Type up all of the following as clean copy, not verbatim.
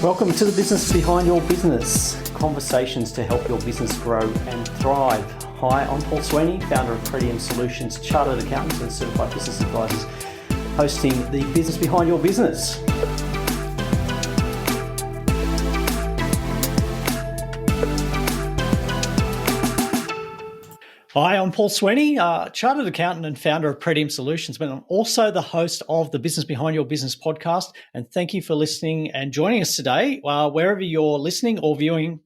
Welcome to the business behind your business. Conversations to help your business grow and thrive. Hi, I'm Paul Sweeney, founder of Pretium Solutions, chartered accountants and certified business advisors, hosting the business behind your business. Hi, I'm Paul Sweeney, chartered accountant and founder of Pretium Solutions, but I'm also the host of the Business Behind Your Business podcast. And thank you for listening and joining us today, wherever you're listening or viewing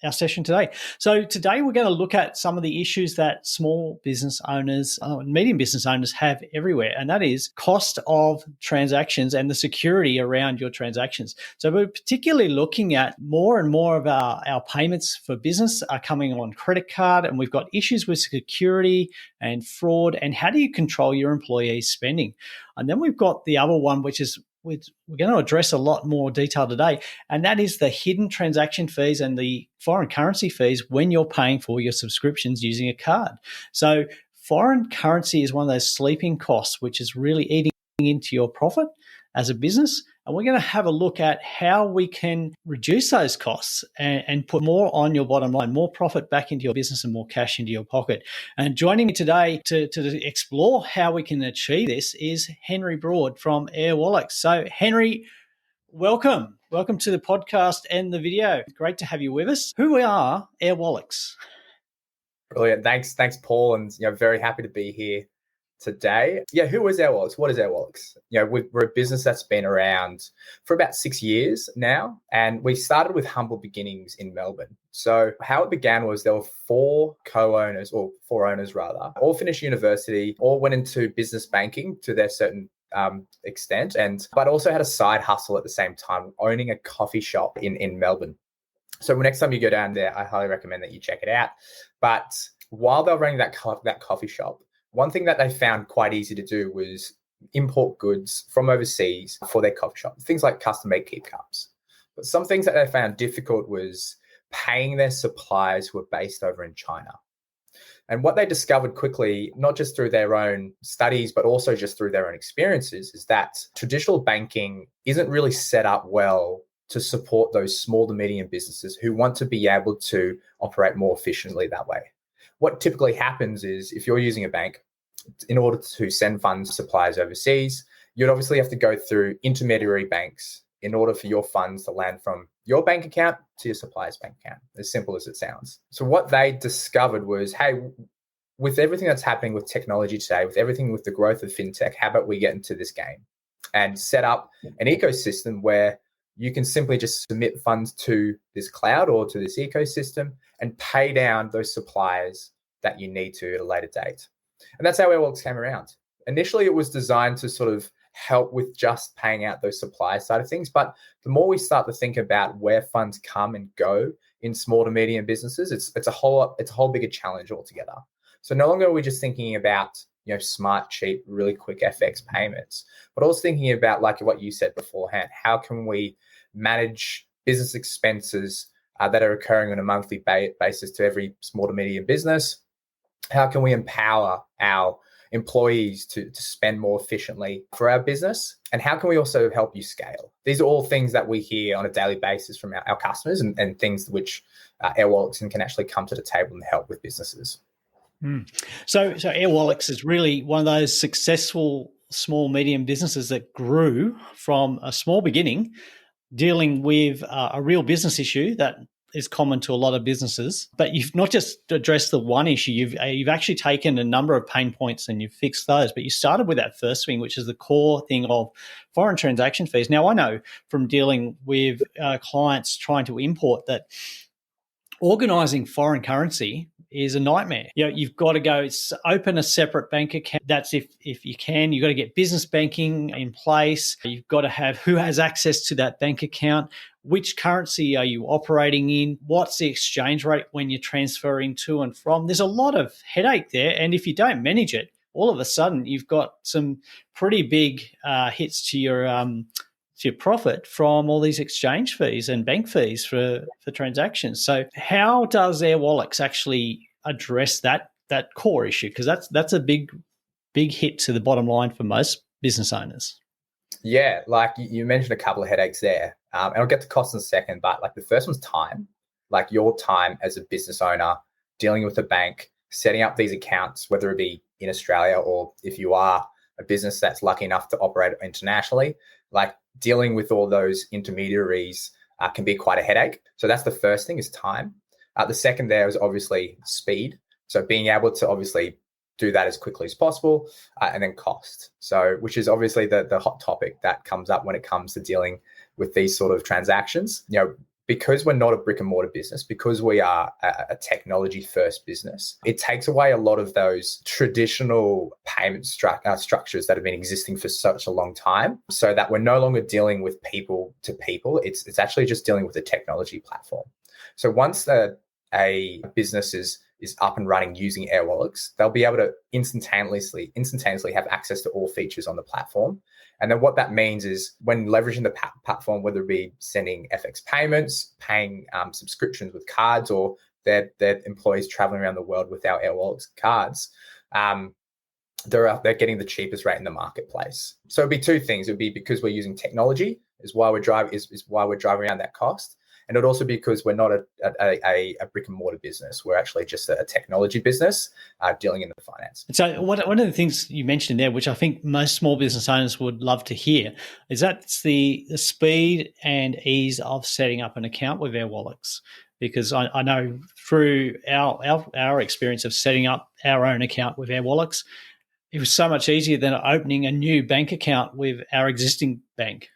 our session today. So today we're going to look at some of the issues that small business owners and medium business owners have everywhere, and that is cost of transactions and the security around your transactions. So we're particularly looking at more and more of our payments for business are coming on credit card, and we've got issues with security and fraud, and how do you control your employees' spending? And then we've got the other one, which is we're going to address a lot more detail today, and that is the hidden transaction fees and the foreign currency fees when you're paying for your subscriptions using a card. So foreign currency is one of those sleeping costs, which is really eating into your profit as a business. And we're going to have a look at how we can reduce those costs and put more on your bottom line, more profit back into your business and more cash into your pocket. And joining me today to explore how we can achieve this is Henry Broad from Airwallex. So Henry, welcome. Welcome to the podcast and the video. Great to have you with us. Who are Airwallex? Brilliant. Thanks, Paul. And very happy to be here today. Who is Airwallex? What is Airwallex? We're a business that's been around for about 6 years now, and we started with humble beginnings in Melbourne. So how it began was there were four owners, all finished university, all went into business banking to their certain extent, but also had a side hustle at the same time, owning a coffee shop in Melbourne. So next time you go down there, I highly recommend that you check it out. But while they were running that coffee shop, one thing that they found quite easy to do was import goods from overseas for their coffee shop, things like custom-made keep cups. But some things that they found difficult was paying their suppliers who were based over in China. And what they discovered quickly, not just through their own studies, but also just through their own experiences, is that traditional banking isn't really set up well to support those small to medium businesses who want to be able to operate more efficiently that way. What typically happens is if you're using a bank, in order to send funds to suppliers overseas, you'd obviously have to go through intermediary banks in order for your funds to land from your bank account to your supplier's bank account, as simple as it sounds. So what they discovered was, hey, with everything that's happening with technology today, with everything with the growth of Fintech, how about we get into this game and set up an ecosystem where you can simply just submit funds to this cloud or to this ecosystem and pay down those suppliers that you need to at a later date. And that's how Airwallex came around. Initially, it was designed to sort of help with just paying out those supplier side of things. But the more we start to think about where funds come and go in small to medium businesses, it's a whole bigger challenge altogether. So no longer are we just thinking about smart, cheap, really quick FX payments, but also thinking about, like what you said beforehand, how can we manage business expenses that are occurring on a monthly basis to every small to medium business? How can we empower our employees to spend more efficiently for our business? And how can we also help you scale? These are all things that we hear on a daily basis from our customers and things which Airwallex can actually come to the table and help with businesses. So Airwallex is really one of those successful small, medium businesses that grew from a small beginning, dealing with a real business issue that is common to a lot of businesses. But you've not just addressed the one issue, you've actually taken a number of pain points and you've fixed those. But you started with that first thing, which is the core thing of foreign transaction fees. Now, I know from dealing with clients trying to import that organizing foreign currency is a nightmare. You've got to go open a separate bank account. That's if you can. You've got to get business banking in place. You've got to have who has access to that bank account. Which currency are you operating in? What's the exchange rate when you're transferring to and from? There's a lot of headache there. And if you don't manage it, all of a sudden you've got some pretty big hits to your profit from all these exchange fees and bank fees for transactions. So how does Airwallex actually address that core issue? Because that's a big hit to the bottom line for most business owners. Yeah, like you mentioned a couple of headaches there, and I'll get to costs in a second. But like the first one's time, like your time as a business owner dealing with a bank, setting up these accounts, whether it be in Australia or if you are a business that's lucky enough to operate internationally, like dealing with all those intermediaries can be quite a headache. So that's the first thing is time. The second there is obviously speed. So being able to obviously do that as quickly as possible, and then cost. So, which is obviously the hot topic that comes up when it comes to dealing with these sort of transactions. Because we're not a brick and mortar business, because we are a technology first business, it takes away a lot of those traditional payment structures that have been existing for such a long time, so that we're no longer dealing with people to people. It's actually just dealing with a technology platform. So once a business is up and running using Airwallex, they'll be able to instantaneously have access to all features on the platform. And then what that means is when leveraging the platform, whether it be sending FX payments, paying subscriptions with cards, or their employees traveling around the world with our Airwallex cards, they're getting the cheapest rate in the marketplace. So it'd be two things. It'd be because we're using technology is why we're driving around that cost. And it'd also be because we're not a brick and mortar business. We're actually just a technology business dealing in the finance. So one of the things you mentioned there, which I think most small business owners would love to hear, is that's the speed and ease of setting up an account with Airwallex. Because I know through our experience of setting up our own account with Airwallex, it was so much easier than opening a new bank account with our existing bank.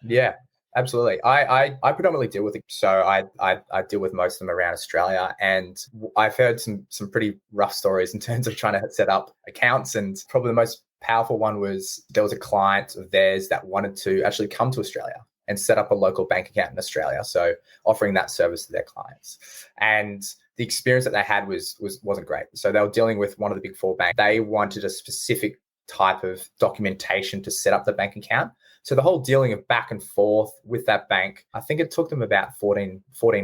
Yeah. Absolutely. I predominantly deal with it. So I deal with most of them around Australia, and I've heard some pretty rough stories in terms of trying to set up accounts. And probably the most powerful one was there was a client of theirs that wanted to actually come to Australia and set up a local bank account in Australia. So offering that service to their clients. And the experience that they had wasn't great. So they were dealing with one of the big four banks. They wanted a specific type of documentation to set up the bank account. So the whole dealing of back and forth with that bank, I think it took them about 14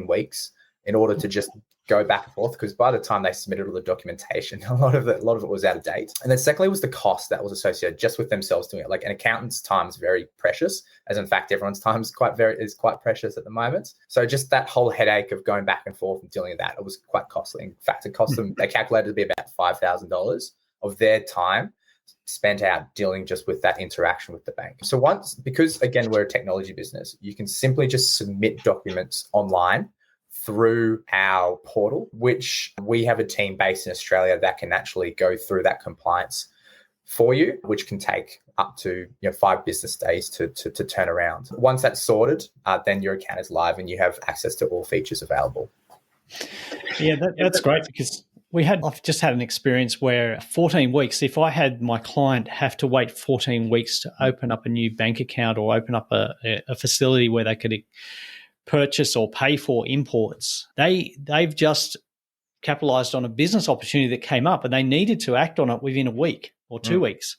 weeks in order to just go back and forth, because by the time they submitted all the documentation, a lot of it was out of date. And then secondly was the cost that was associated just with themselves doing it. Like an accountant's time is very precious, as in fact everyone's time is quite precious at the moment. So just that whole headache of going back and forth and dealing with that, it was quite costly. In fact, it cost them, they calculated it to be about $5,000 of their time spent out dealing just with that interaction with the bank. So because again, we're a technology business, you can simply just submit documents online through our portal, which we have a team based in Australia that can actually go through that compliance for you, which can take up to 5 business days to turn around. Once that's sorted, then your account is live and you have access to all features available. Yeah, that's great, because I've just had an experience where 14 weeks, if I had my client have to wait 14 weeks to open up a new bank account or open up a facility where they could purchase or pay for imports, they've just capitalized on a business opportunity that came up and they needed to act on it within a week or 2 weeks.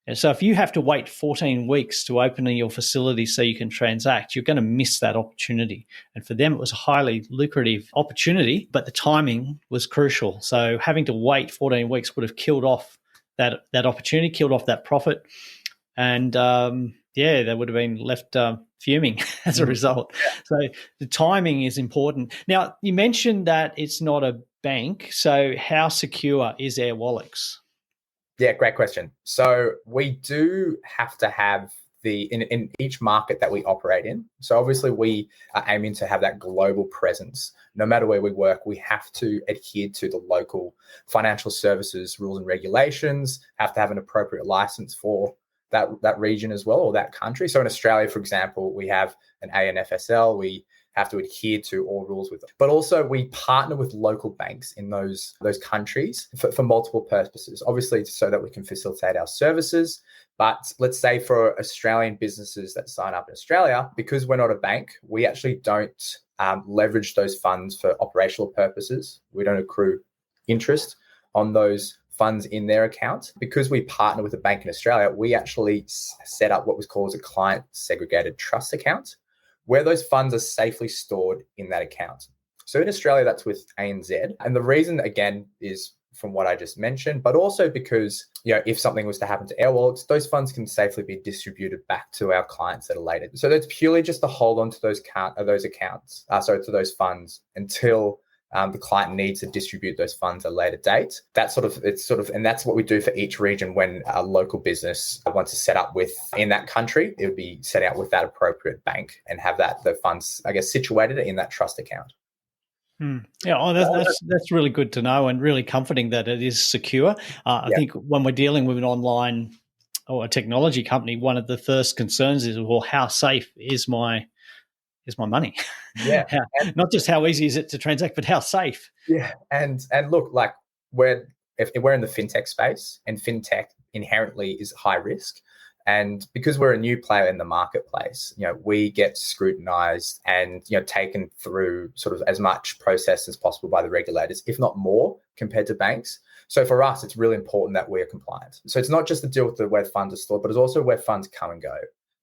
And so if you have to wait 14 weeks to open your facility so you can transact, you're going to miss that opportunity. And for them, it was a highly lucrative opportunity, but the timing was crucial. So having to wait 14 weeks would have killed off that opportunity, killed off that profit. And they would have been left fuming as a result. So the timing is important. Now, you mentioned that it's not a bank. So how secure is Airwallex? Yeah, great question. So we do have to have in each market that we operate in. So obviously we are aiming to have that global presence. No matter where we work, we have to adhere to the local financial services rules and regulations, have to have an appropriate license for that region as well, or that country. So in Australia, for example, we have an ANFSL. We have to adhere to all rules with them. But also we partner with local banks in those countries for multiple purposes, obviously so that we can facilitate our services. But let's say for Australian businesses that sign up in Australia, because we're not a bank, we actually don't leverage those funds for operational purposes. We don't accrue interest on those funds in their account. Because we partner with a bank in Australia, we actually set up what was called a client segregated trust account, where those funds are safely stored in that account. So in Australia, that's with ANZ. And the reason, again, is from what I just mentioned, but also because, if something was to happen to Airwallex, those funds can safely be distributed back to our clients at a later. So that's purely just to hold on to those to those funds until the client needs to distribute those funds at a later date. And that's what we do for each region. When a local business wants to set up in that country, it would be set out with that appropriate bank and have the funds, situated in that trust account. Yeah, that's really good to know, and really comforting that it is secure. I think when we're dealing with an online or a technology company, one of the first concerns is, well, how safe is my money? Yeah, not just how easy is it to transact, but how safe. Yeah, and look, like if we're in the fintech space, and fintech inherently is high risk. And because we're a new player in the marketplace, we get scrutinized and, taken through sort of as much process as possible by the regulators, if not more, compared to banks. So for us, it's really important that we're compliant. So it's not just to deal with where funds are stored, but it's also where funds come and go.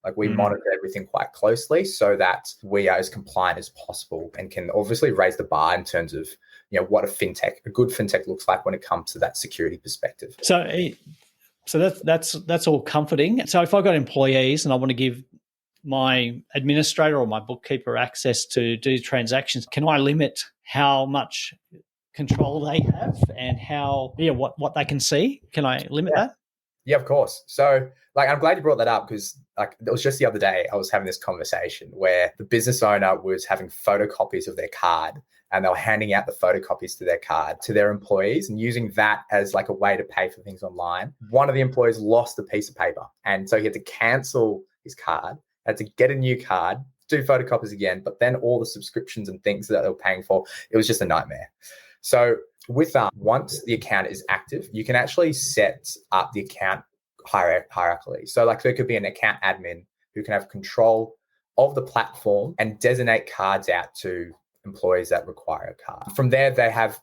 Like we monitor everything quite closely so that we are as compliant as possible and can obviously raise the bar in terms of, what a good fintech looks like when it comes to that security perspective. So that's all comforting. So if I've got employees and I want to give my administrator or my bookkeeper access to do transactions, can I limit how much control they have and what they can see? Can I limit that? Yeah, of course. So I'm glad you brought that up, because it was just the other day I was having this conversation where the business owner was having photocopies of their card, and they were handing out the photocopies to their card to their employees and using that as a way to pay for things online. One of the employees lost a piece of paper, and so he had to cancel his card, had to get a new card, do photocopies again, but then all the subscriptions and things that they were paying for, it was just a nightmare. So with that, once the account is active, you can actually set up the account hierarchically. So there could be an account admin who can have control of the platform and designate cards out to employees that require a card. From there, they have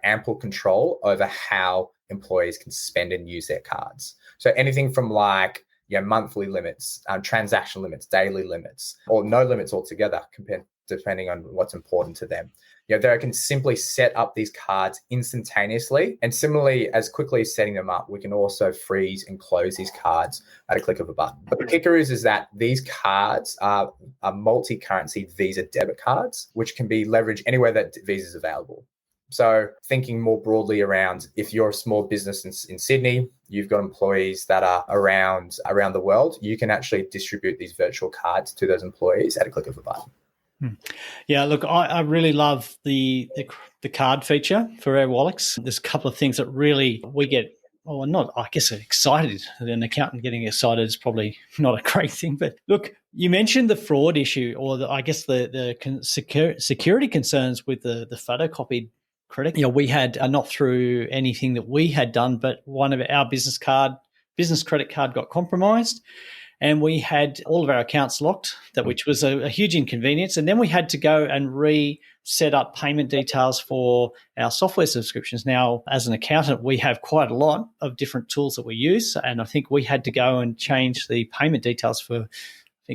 ample control over how employees can spend and use their cards. So anything from monthly limits, transaction limits, daily limits, or no limits altogether, depending on what's important to them. They can simply set up these cards instantaneously. And similarly, as quickly as setting them up, we can also freeze and close these cards at a click of a button. But the kicker is that these cards are multi-currency Visa debit cards, which can be leveraged anywhere that Visa is available. So thinking more broadly around, if you're a small business in Sydney, you've got employees that are around the world, you can actually distribute these virtual cards to those employees at a click of a button. Yeah, look, I really love the card feature for Airwallex. There's a couple of things that really we get, excited. An accountant getting excited is probably not a great thing. But look, you mentioned the fraud issue, or the security concerns with the photocopied credit. We had not through anything that we had done, but one of our business credit card got compromised. And we had all of our accounts locked, which was a huge inconvenience. And then we had to go and reset up payment details for our software subscriptions. Now, as an accountant, we have quite a lot of different tools that we use. And I think we had to go and change the payment details for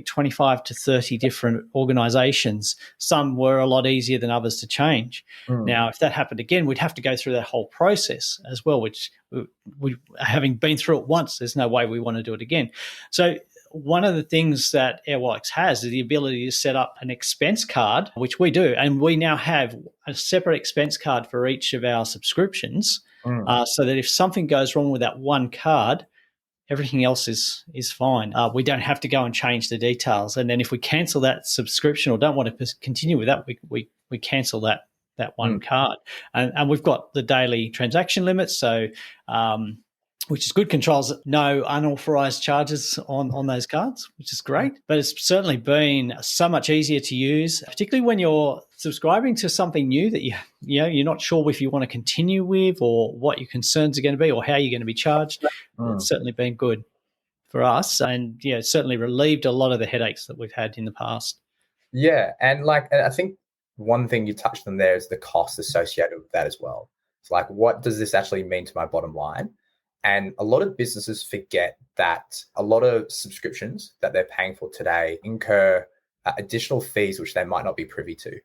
25 to 30 different organizations. Some were a lot easier than others to change. Now, if that happened again, we'd have to go through that whole process as well, which we having been through it once, there's no way we want to do it again. So one of the things that Airwallex has is the ability to set up an expense card, which we do. And we now have a separate expense card for each of our subscriptions, so that if something goes wrong with that one card, everything else is fine. We don't have to go and change the details. And then if we cancel that subscription or don't want to continue with that, we cancel that one card. And we've got the daily transaction limits, so which is good, controls no unauthorized charges on those cards, which is great. But it's certainly been so much easier to use, particularly when you're subscribing to something new that you're not sure if you want to continue with, or what your concerns are going to be, or how you're going to be charged. It's certainly been good for us, and it's certainly relieved a lot of the headaches that we've had in the past. Yeah, and I think one thing you touched on there is the cost associated with that as well. It's what does this actually mean to my bottom line? And a lot of businesses forget that a lot of subscriptions that they're paying for today incur additional fees which they might not be privy to.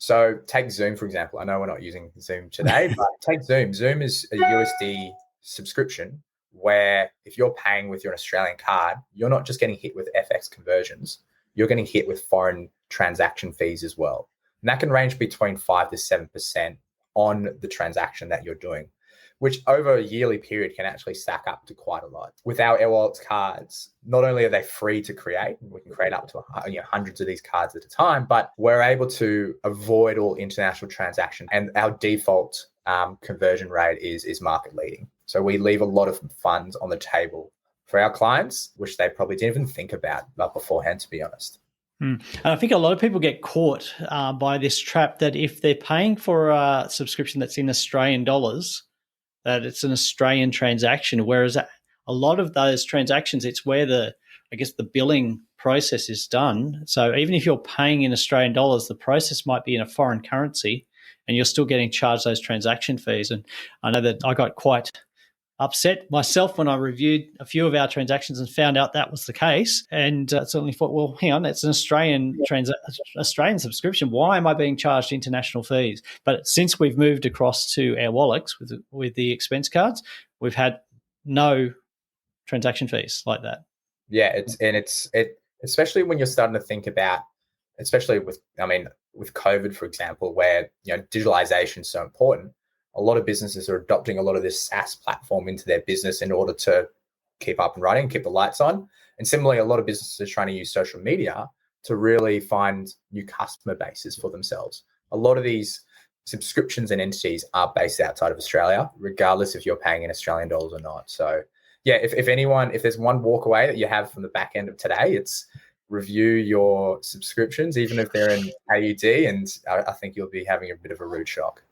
So take Zoom, for example. I know we're not using Zoom today, but take Zoom. Zoom is a USD subscription where if you're paying with your Australian card, you're not just getting hit with FX conversions, you're getting hit with foreign transaction fees as well. And that can range between 5 to 7% on the transaction that you're doing, which over a yearly period can actually stack up to quite a lot. With our Airwallex cards, not only are they free to create, we can create up to hundreds of these cards at a time, but we're able to avoid all international transactions, and our default conversion rate is market leading. So we leave a lot of funds on the table for our clients, which they probably didn't even think about beforehand, to be honest. And I think a lot of people get caught by this trap that if they're paying for a subscription that's in Australian dollars, that it's an Australian transaction, whereas a lot of those transactions, it's where the billing process is done. So even if you're paying in Australian dollars, the process might be in a foreign currency and you're still getting charged those transaction fees. And I know that I got quite upset myself when I reviewed a few of our transactions and found out that was the case, and certainly thought, well, hang on, it's an Australian subscription. Why am I being charged international fees? But since we've moved across to Airwallex with the expense cards, we've had no transaction fees like that. Yeah, it's especially when you're starting to think about, especially with COVID, for example, where digitalization is so important. A lot of businesses are adopting a lot of this SaaS platform into their business in order to keep up and running, keep the lights on. And similarly, a lot of businesses are trying to use social media to really find new customer bases for themselves. A lot of these subscriptions and entities are based outside of Australia, regardless if you're paying in Australian dollars or not. So yeah, if there's one walk away that you have from the back end of today, it's review your subscriptions, even if they're in AUD, and I think you'll be having a bit of a rude shock.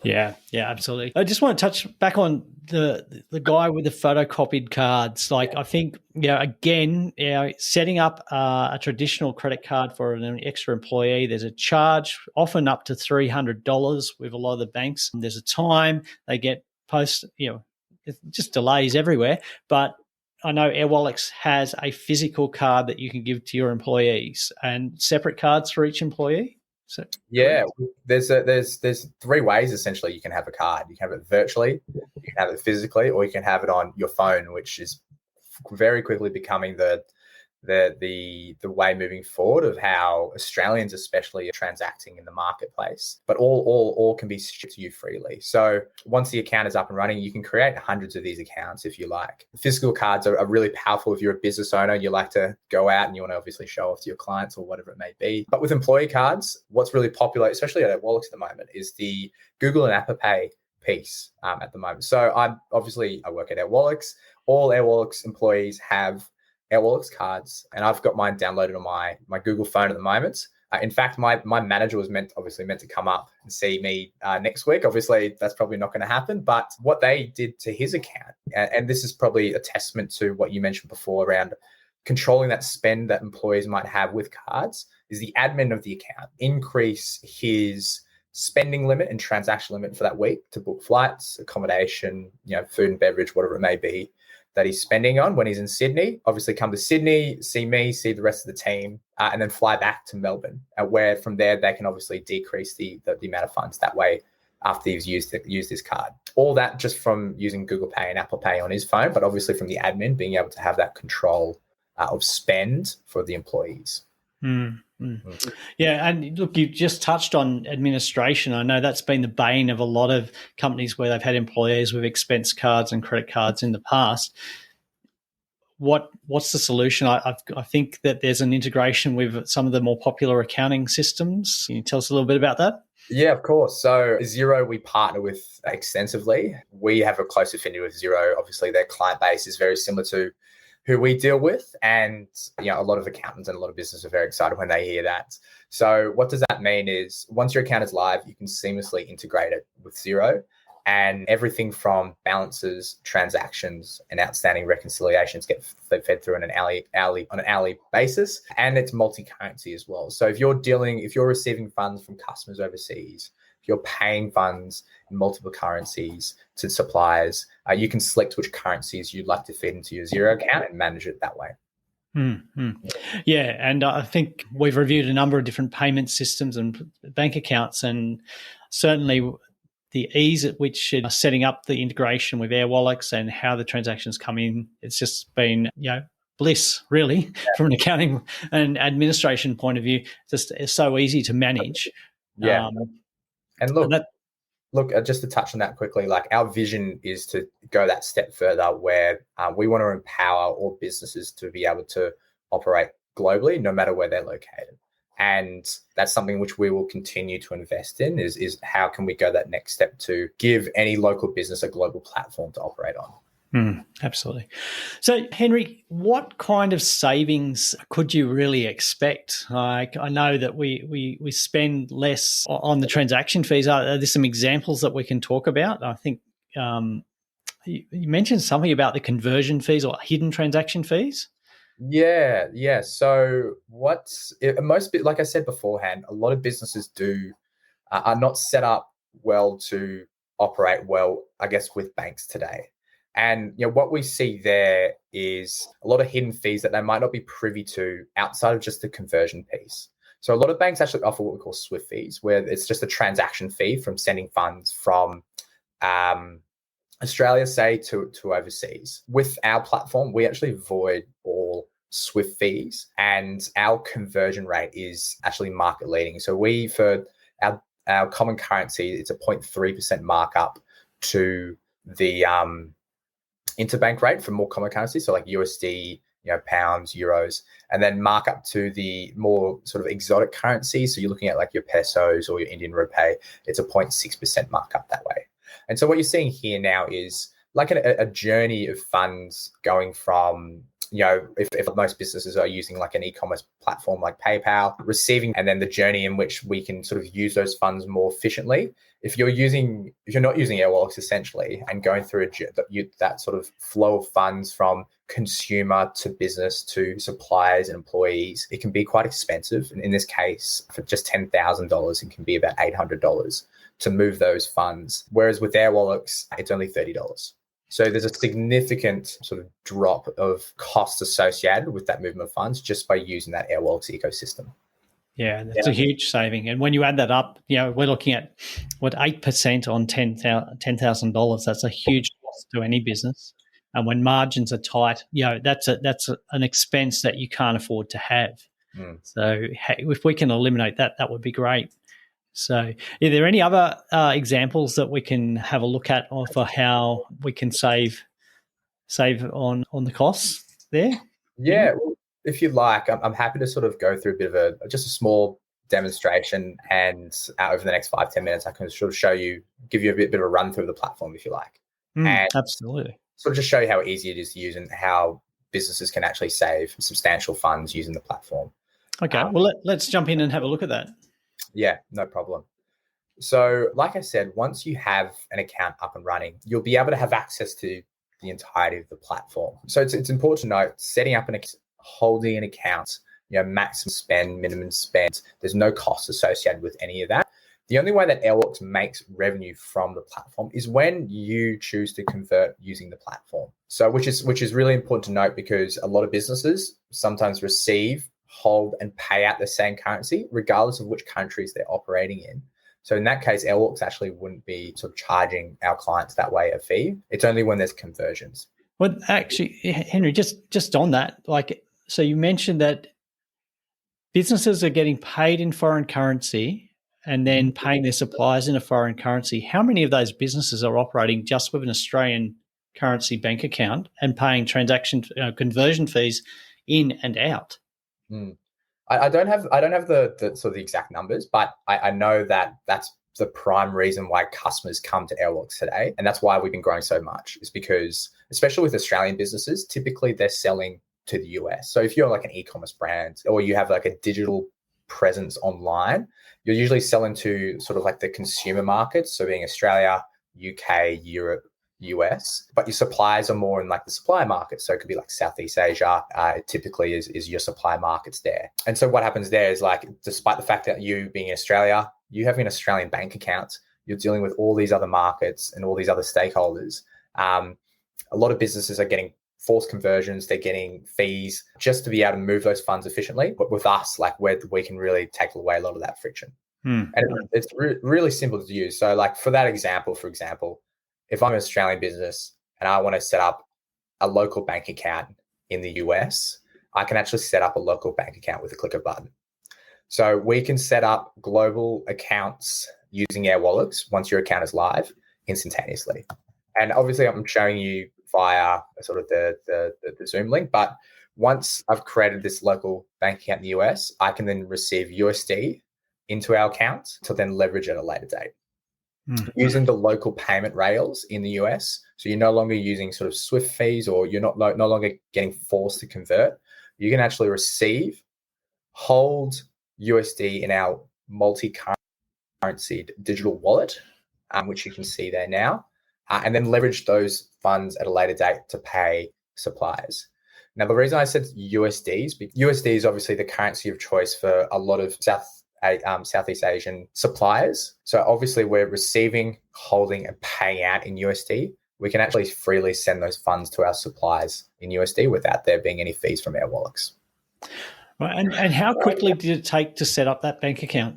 Yeah, absolutely. I just want to touch back on the guy with the photocopied cards. Like, I think, again, setting up a traditional credit card for an extra employee, there's a charge, often up to $300 with a lot of the banks. There's a time they get just delays everywhere. But I know Airwallex has a physical card that you can give to your employees and separate cards for each employee. So, yeah, there's three ways essentially you can have a card. You can have it virtually, you can have it physically, or you can have it on your phone, which is very quickly becoming the way moving forward of how Australians especially are transacting in the marketplace. But all can be shipped to you freely. So once the account is up and running, you can create hundreds of these accounts if you like. Physical cards are really powerful if you're a business owner, you like to go out and you want to obviously show off to your clients or whatever it may be. But with employee cards, what's really popular, especially at Airwallex at the moment, is the Google and Apple Pay piece at the moment. So I work at Airwallex. All Airwallex employees have Airwallex cards, and I've got mine downloaded on my Google phone at the moment. In fact, my manager was meant to come up and see me next week. Obviously, that's probably not going to happen. But what they did to his account, and this is probably a testament to what you mentioned before around controlling that spend that employees might have with cards, is the admin of the account increase his spending limit and transaction limit for that week to book flights, accommodation, food and beverage, whatever it may be, that he's spending on when he's in Sydney. Obviously come to Sydney, see me, see the rest of the team, and then fly back to Melbourne, where from there they can obviously decrease the amount of funds that way after he's used this card. All that just from using Google Pay and Apple Pay on his phone, but obviously from the admin being able to have that control of spend for the employees. Yeah, and look, you just touched on administration. I know that's been the bane of a lot of companies where they've had employees with expense cards and credit cards in the past. What's the solution? I think that there's an integration with some of the more popular accounting systems. Can you tell us a little bit about that? Yeah, of course. So Xero, we partner with extensively. We have a close affinity with Xero. Obviously, their client base is very similar to who we deal with. And a lot of accountants and a lot of businesses are very excited when they hear that. So what does that mean is once your account is live, you can seamlessly integrate it with Xero, and everything from balances, transactions, and outstanding reconciliations get fed through on an hourly basis. And it's multi-currency as well. So if you're receiving funds from customers overseas, if you're paying funds in multiple currencies to suppliers, you can select which currencies you'd like to feed into your Xero account and manage it that way. Mm-hmm. Yeah, and I think we've reviewed a number of different payment systems and bank accounts, and certainly the ease at which it's setting up the integration with Airwallex and how the transactions come in, it's just been, bliss, really, from an accounting and administration point of view. Just it's so easy to manage. Yeah. And look, that, just to touch on that quickly, like our vision is to go that step further where we want to empower all businesses to be able to operate globally, no matter where they're located. And that's something which we will continue to invest in is how can we go that next step to give any local business a global platform to operate on. Absolutely. So, Henry, what kind of savings could you really expect? Like, I know that we spend less on the transaction fees. Are there some examples that we can talk about? I think you mentioned something about the conversion fees or hidden transaction fees. Yeah. So like I said beforehand, a lot of businesses are not set up well to operate well, I guess, with banks today. And what we see there is a lot of hidden fees that they might not be privy to outside of just the conversion piece. So a lot of banks actually offer what we call SWIFT fees, where it's just a transaction fee from sending funds from Australia, say, to overseas. With our platform, we actually avoid all SWIFT fees, and our conversion rate is actually market leading. So for our common currency, it's a 0.3% markup to the interbank rate for more common currency, so like USD, pounds, euros, and then markup to the more sort of exotic currency. So you're looking at like your pesos or your Indian rupee, it's a 0.6% markup that way. And so what you're seeing here now is like a journey of funds going from, if most businesses are using like an e-commerce platform like PayPal, receiving, and then the journey in which we can sort of use those funds more efficiently. If you're not using Airwallex essentially and going through that sort of flow of funds from consumer to business to suppliers and employees, it can be quite expensive. And in this case, for just $10,000, it can be about $800 to move those funds. Whereas with Airwallex, it's only $30. So there's a significant sort of drop of cost associated with that movement of funds just by using that Airwallex ecosystem. Yeah, that's a huge saving. And when you add that up, we're looking at 8% on $10,000. That's a huge cost to any business. And when margins are tight, that's an expense that you can't afford to have. So if we can eliminate that, that would be great. So are there any other examples that we can have a look at for how we can save on the costs there? Yeah, well, if you'd like, I'm happy to sort of go through a bit of just a small demonstration, and over the next 5-10 minutes, I can sort of give you a bit of a run through the platform if you like. And absolutely. Sort of just show you how easy it is to use and how businesses can actually save substantial funds using the platform. Okay, well, let's jump in and have a look at that. Yeah, no problem. So like I said, once you have an account up and running, you'll be able to have access to the entirety of the platform. So it's important to note, setting up holding an account, maximum spend, minimum spend, there's no cost associated with any of that. The only way that Airwallex makes revenue from the platform is when you choose to convert using the platform. So which is really important to note, because a lot of businesses sometimes receive, hold, and pay out the same currency, regardless of which countries they're operating in. So in that case, Airwallex actually wouldn't be sort of charging our clients that way a fee. It's only when there's conversions. Well, actually, Henry, just on that, so you mentioned that businesses are getting paid in foreign currency and then paying their suppliers in a foreign currency. How many of those businesses are operating just with an Australian currency bank account and paying transaction conversion fees in and out? I don't have the sort of the exact numbers, but I know that that's the prime reason why customers come to Airwallex today. And that's why we've been growing so much, is because, especially with Australian businesses, typically they're selling to the US. So if you're like an e-commerce brand or you have like a digital presence online, you're usually selling to sort of like the consumer markets. So being Australia, UK, Europe, US, but your suppliers are more in like the supplier market. So it could be like Southeast Asia. It typically is your supplier markets there. And so what happens there is, like, despite the fact that you being in Australia, you have an Australian bank account, you're dealing with all these other markets and all these other stakeholders. A lot of businesses are getting forced conversions, they're getting fees just to be able to move those funds efficiently. But with us, like we can really take away a lot of that friction. And it's really simple to use. So like for that example, for example, if I'm an Australian business and I want to set up a local bank account in the US, I can actually set up a local bank account with a click of a button. So we can set up global accounts using Airwallex once your account is live instantaneously. And obviously I'm showing you via sort of the Zoom link, but once I've created this local bank account in the US, I can then receive USD into our account to then leverage at a later date. Using the local payment rails in the US. So you're no longer using sort of SWIFT fees, or you're no longer getting forced to convert. You can actually receive, hold USD in our multi-currency digital wallet, which you can see there now, and then leverage those funds at a later date to pay suppliers. Now, the reason I said USD is because USD is obviously the currency of choice for a lot of Southeast Asian suppliers. So obviously we're receiving, holding, and paying out in USD. We can actually freely send those funds to our suppliers in USD without there being any fees from Airwallex. Right. And how quickly did it take to set up that bank account?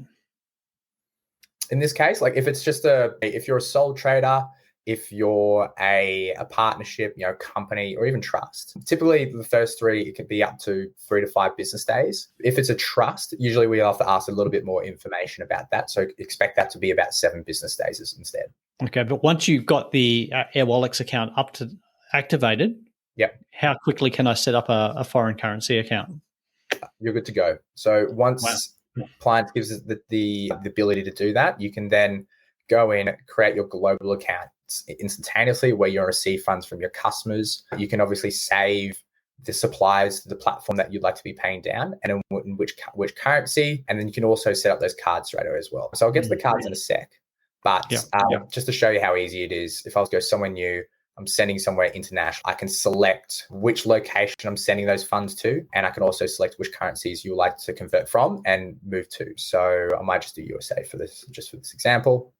In this case, like if it's just if you're a sole trader, if you're a partnership, company, or even trust, typically the first three, it can be up to 3 to 5 business days. If it's a trust, usually we have to ask a little bit more information about that. So expect that to be about 7 business days instead. Okay, but once you've got the Airwallex account activated, yep, how quickly can I set up a foreign currency account? You're good to go. So once client gives us the ability to do that, you can then go in, create your global account instantaneously where you'll receive funds from your customers. You can obviously save the suppliers to the platform that you'd like to be paying down and in which currency. And then you can also set up those cards straight away as well. So I'll get to the cards in a sec. But just to show you how easy it is, if I was to go somewhere new, I'm sending somewhere international, I can select which location I'm sending those funds to, and I can also select which currencies you would like to convert from and move to. So I might just do USA for this example.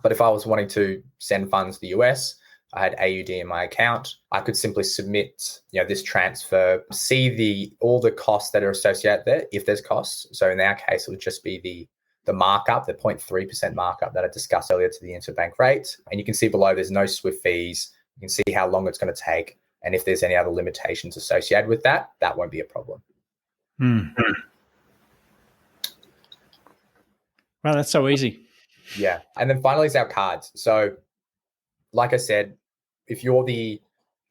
But if I was wanting to send funds to the US, I had AUD in my account, I could simply submit, this transfer, see all the costs that are associated there, if there's costs. So in our case, it would just be the markup, the 0.3% markup that I discussed earlier to the interbank rate. And you can see below there's no SWIFT fees. You can see how long it's going to take. And if there's any other limitations associated with that, that won't be a problem. Wow, that's so easy. Yeah. And then finally is our cards. So like I said, if you're the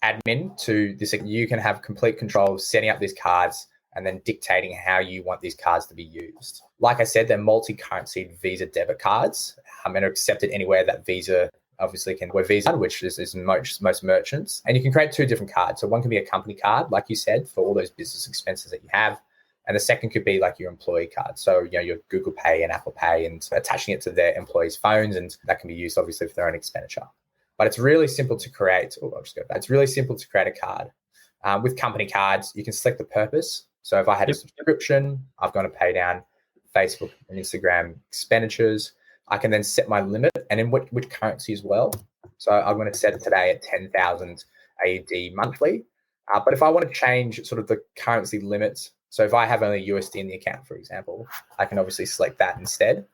admin to this, you can have complete control of setting up these cards and then dictating how you want these cards to be used. Like I said, they're multi-currency Visa debit cards and are accepted anywhere that Visa obviously can, where Visa, which is most merchants. And you can create 2 different cards. So one can be a company card, like you said, for all those business expenses that you have. And the second could be like your employee card. So, your Google Pay and Apple Pay, and attaching it to their employees' phones. And that can be used obviously for their own expenditure. But it's really simple to create. It's really simple to create a card. With company cards, you can select the purpose. So if I had a subscription, I've got to pay down Facebook and Instagram expenditures. I can then set my limit and in which currency as well. So I'm going to set it today at 10,000 AUD monthly. But if I want to change sort of the currency limits, so if I have only USD in the account, for example, I can obviously select that instead.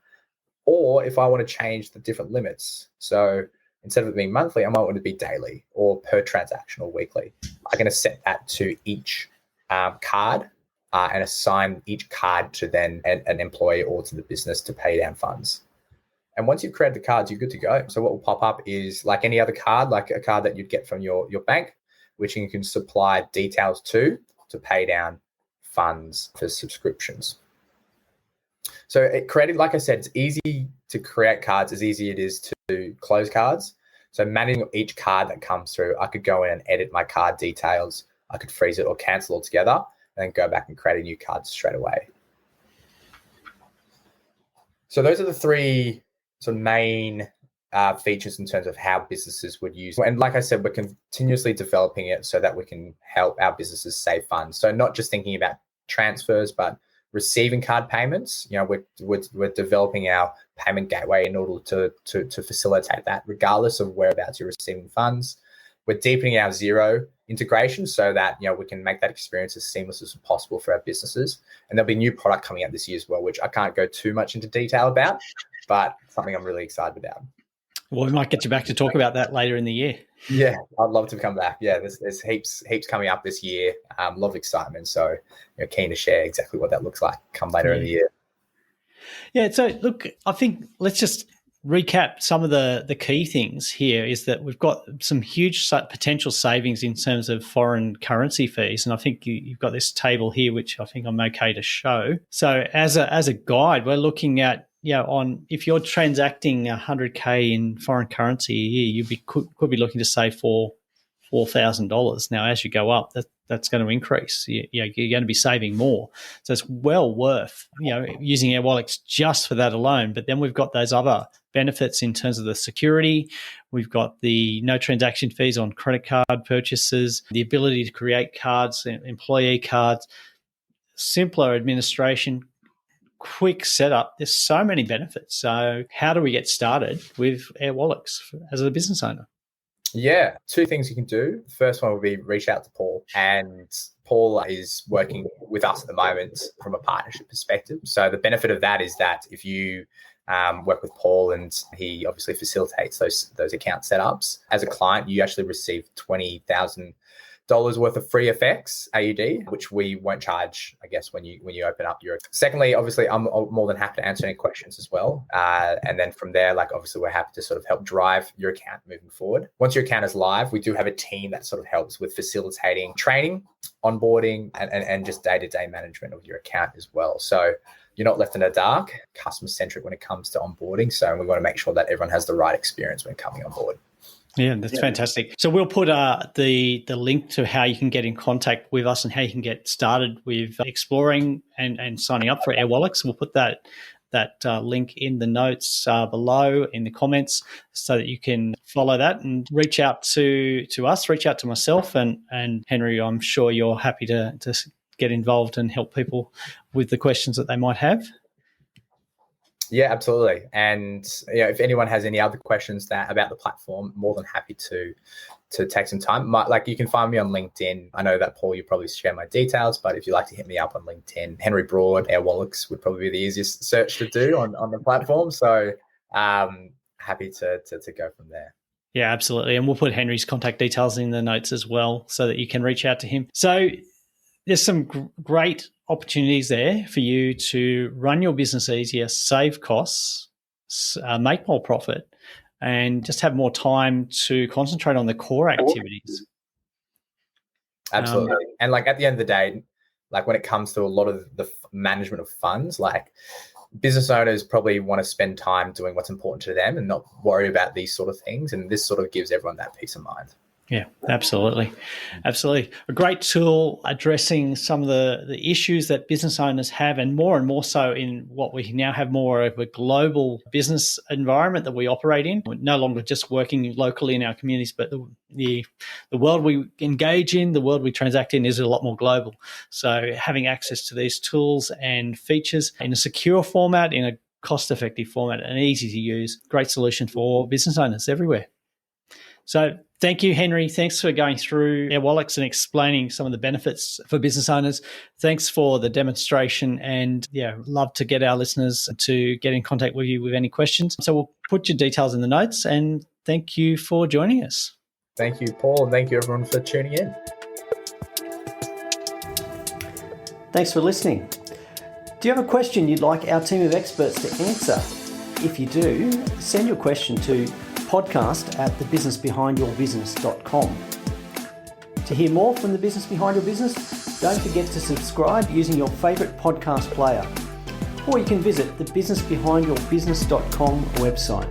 Or if I want to change the different limits, so instead of it being monthly, I might want it to be daily or per transaction or weekly. I'm going to set that to each card and assign each card to then an employee or to the business to pay down funds. And once you've created the cards, you're good to go. So what will pop up is like any other card, like a card that you'd get from your bank, which you can supply details to pay down funds for subscriptions. So it created, like I said, it's easy to create cards as easy it is to close cards. So managing each card that comes through, I could go in and edit my card details. I could freeze it or cancel altogether and then go back and create a new card straight away. So those are the 3 sort of main features in terms of how businesses would use. And like I said, we're continuously developing it so that we can help our businesses save funds. So not just thinking about transfers, but receiving card payments. We're developing our payment gateway in order to facilitate that, regardless of whereabouts you're receiving funds. we're deepening our Xero integration so that, we can make that experience as seamless as possible for our businesses. And there'll be new product coming out this year as well, which I can't go too much into detail about, but something I'm really excited about. Well, we might get you back to talk about that later in the year. Yeah, I'd love to come back. Yeah, there's heaps coming up this year. A lot of excitement. So keen to share exactly what that looks like come later in the year. Yeah, so look, I think let's just recap some of the key things here is that we've got some huge potential savings in terms of foreign currency fees. And I think you've got this table here, which I think I'm okay to show. So as a guide, we're looking at, on if you're transacting 100K in foreign currency a year, you could be looking to save $4,000. Now, as you go up, that's going to increase. You're going to be saving more. So it's well worth, using Airwallex just for that alone. But then we've got those other benefits in terms of the security. We've got the no transaction fees on credit card purchases, the ability to create cards, employee cards, simpler administration, quick setup. There's so many benefits. So how do we get started with Airwallex as a business owner? Yeah, two things you can do. The first one would be reach out to Paul, and Paul is working with us at the moment from a partnership perspective. So the benefit of that is that if you work with Paul and he obviously facilitates those account setups, as a client, you actually receive $20,000 worth of free FX AUD, which we won't charge, I guess, when you open up your. Secondly, obviously, I'm more than happy to answer any questions as well. And then from there, obviously, we're happy to sort of help drive your account moving forward. Once your account is live, we do have a team that sort of helps with facilitating training, onboarding, and just day-to-day management of your account as well. So you're not left in the dark, customer-centric when it comes to onboarding. So we want to make sure that everyone has the right experience when coming on board. Yeah, that's fantastic. So we'll put the link to how you can get in contact with us and how you can get started with exploring and signing up for Airwallex. We'll put that link in the notes below in the comments so that you can follow that and reach out to us, reach out to myself and Henry. I'm sure you're happy to get involved and help people with the questions that they might have. Yeah, absolutely. And if anyone has any other questions about the platform, more than happy to take some time. You can find me on LinkedIn. I know that, Paul, you probably share my details, but if you'd like to hit me up on LinkedIn, Henry Broad, Airwallex would probably be the easiest search to do on the platform. So happy to go from there. Yeah, absolutely. And we'll put Henry's contact details in the notes as well so that you can reach out to him. So there's some great opportunities there for you to run your business easier, save costs, make more profit, and just have more time to concentrate on the core activities. Absolutely. And at the end of the day, when it comes to a lot of the management of funds, business owners probably want to spend time doing what's important to them and not worry about these sort of things. And this sort of gives everyone that peace of mind. Yeah, absolutely. Absolutely. A great tool addressing some of the issues that business owners have, and more so in what we now have more of a global business environment that we operate in. We're no longer just working locally in our communities, but the world we engage in, the world we transact in is a lot more global. So having access to these tools and features in a secure format, in a cost-effective format, and easy to use, great solution for business owners everywhere. So thank you, Henry. Thanks for going through Airwallex and explaining some of the benefits for business owners. Thanks for the demonstration, and love to get our listeners to get in contact with you with any questions. So we'll put your details in the notes, and thank you for joining us. Thank you, Paul, and thank you everyone for tuning in. Thanks for listening. Do you have a question you'd like our team of experts to answer? If you do, send your question to podcast@thebusinessbehindyourbusiness.com. To hear more from The Business Behind Your Business, don't forget to subscribe using your favourite podcast player. Or you can visit the businessbehindyourbusiness.com website.